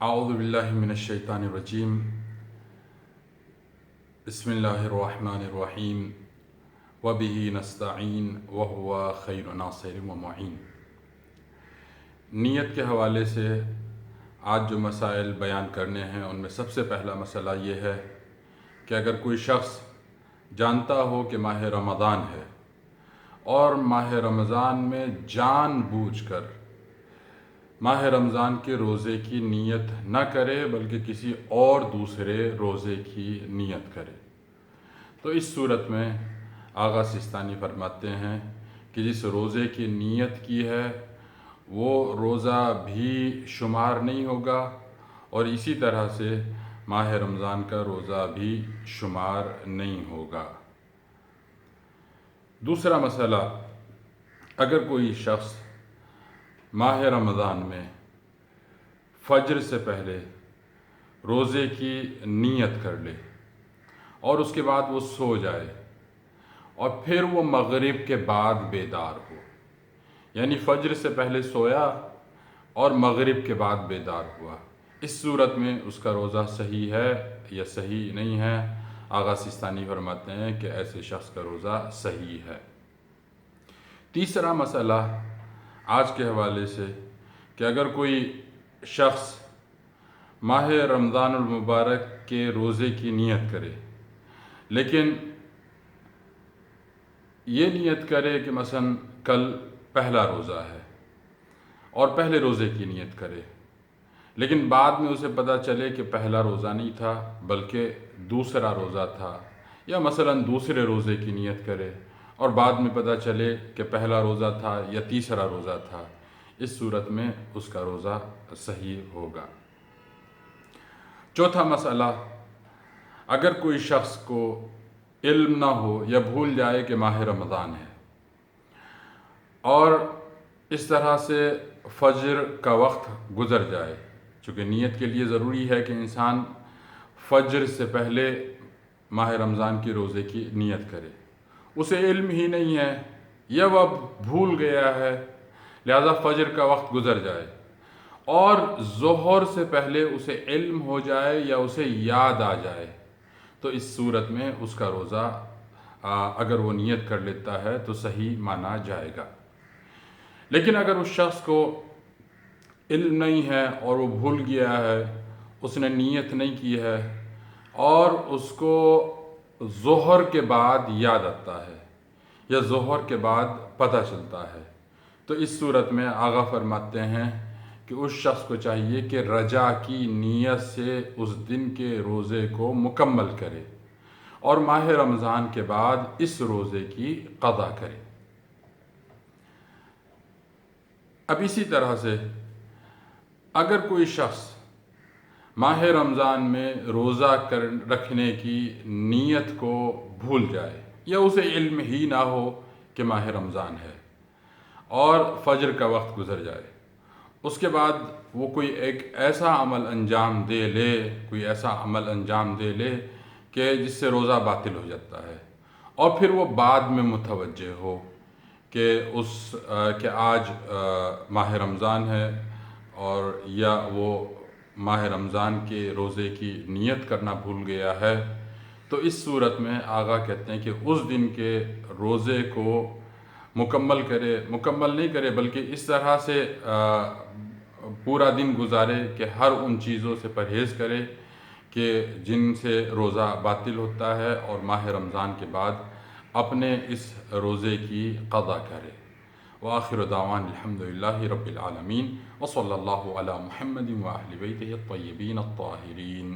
اعوذ باللہ من الشیطان الرجیم بسم اللہ الرحمن الرحیم وبہ نستعین وہو خیر ناصر و معین۔ نیت کے حوالے سے آج جو مسائل بیان کرنے ہیں ان میں سب سے پہلا مسئلہ یہ ہے کہ اگر کوئی شخص جانتا ہو کہ ماہ رمضان ہے اور ماہ رمضان میں جان بوجھ کر ماہ رمضان کے روزے کی نیت نہ کرے بلکہ کسی اور دوسرے روزے کی نیت کرے، تو اس صورت میں آغا سستانی فرماتے ہیں کہ جس روزے کی نیت کی ہے وہ روزہ بھی شمار نہیں ہوگا اور اسی طرح سے ماہ رمضان کا روزہ بھی شمار نہیں ہوگا۔ دوسرا مسئلہ، اگر کوئی شخص ماہ رمضان میں فجر سے پہلے روزے کی نیت کر لے اور اس کے بعد وہ سو جائے اور پھر وہ مغرب کے بعد بیدار ہو، یعنی فجر سے پہلے سویا اور مغرب کے بعد بیدار ہوا، اس صورت میں اس کا روزہ صحیح ہے یا صحیح نہیں ہے؟ آغا سستانی فرماتے ہیں کہ ایسے شخص کا روزہ صحیح ہے۔ تیسرا مسئلہ آج کے حوالے سے کہ اگر کوئی شخص ماہ رمضان المبارک کے روزے کی نیت کرے لیکن یہ نیت کرے کہ مثلا کل پہلا روزہ ہے اور پہلے روزے کی نیت کرے، لیکن بعد میں اسے پتہ چلے کہ پہلا روزہ نہیں تھا بلکہ دوسرا روزہ تھا، یا مثلا دوسرے روزے کی نیت کرے اور بعد میں پتہ چلے کہ پہلا روزہ تھا یا تیسرا روزہ تھا، اس صورت میں اس کا روزہ صحیح ہوگا۔ چوتھا مسئلہ، اگر کوئی شخص کو علم نہ ہو یا بھول جائے کہ ماہ رمضان ہے اور اس طرح سے فجر کا وقت گزر جائے، چونکہ نیت کے لیے ضروری ہے کہ انسان فجر سے پہلے ماہ رمضان کی روزے کی نیت کرے، اسے علم ہی نہیں ہے یا وہ بھول گیا ہے، لہذا فجر کا وقت گزر جائے اور ظہر سے پہلے اسے علم ہو جائے یا اسے یاد آ جائے، تو اس صورت میں اس کا روزہ اگر وہ نیت کر لیتا ہے تو صحیح مانا جائے گا۔ لیکن اگر اس شخص کو علم نہیں ہے اور وہ بھول گیا ہے، اس نے نیت نہیں کی ہے اور اس کو ظہر کے بعد یاد آتا ہے یا ظہر کے بعد پتہ چلتا ہے، تو اس صورت میں آغا فرماتے ہیں کہ اس شخص کو چاہیے کہ رجا کی نیت سے اس دن کے روزے کو مکمل کرے اور ماہ رمضان کے بعد اس روزے کی قضا کرے۔ اب اسی طرح سے اگر کوئی شخص ماہ رمضان میں روزہ رکھنے کی نیت کو بھول جائے یا اسے علم ہی نہ ہو کہ ماہ رمضان ہے اور فجر کا وقت گزر جائے، اس کے بعد وہ کوئی ایک ایسا عمل انجام دے لے کہ جس سے روزہ باطل ہو جاتا ہے، اور پھر وہ بعد میں متوجہ ہو کہ آج ماہ رمضان ہے اور یا وہ ماہ رمضان کے روزے کی نیت کرنا بھول گیا ہے، تو اس صورت میں آغا کہتے ہیں کہ اس دن کے روزے کو مکمل نہیں کرے بلکہ اس طرح سے پورا دن گزارے کہ ہر ان چیزوں سے پرہیز کرے کہ جن سے روزہ باطل ہوتا ہے، اور ماہ رمضان کے بعد اپنے اس روزے کی قضا کرے۔ وآخر دعوان الحمدللہ رب العالمین وصلی اللہ علی محمد وآل بیتہ الطیبین الطاہرین۔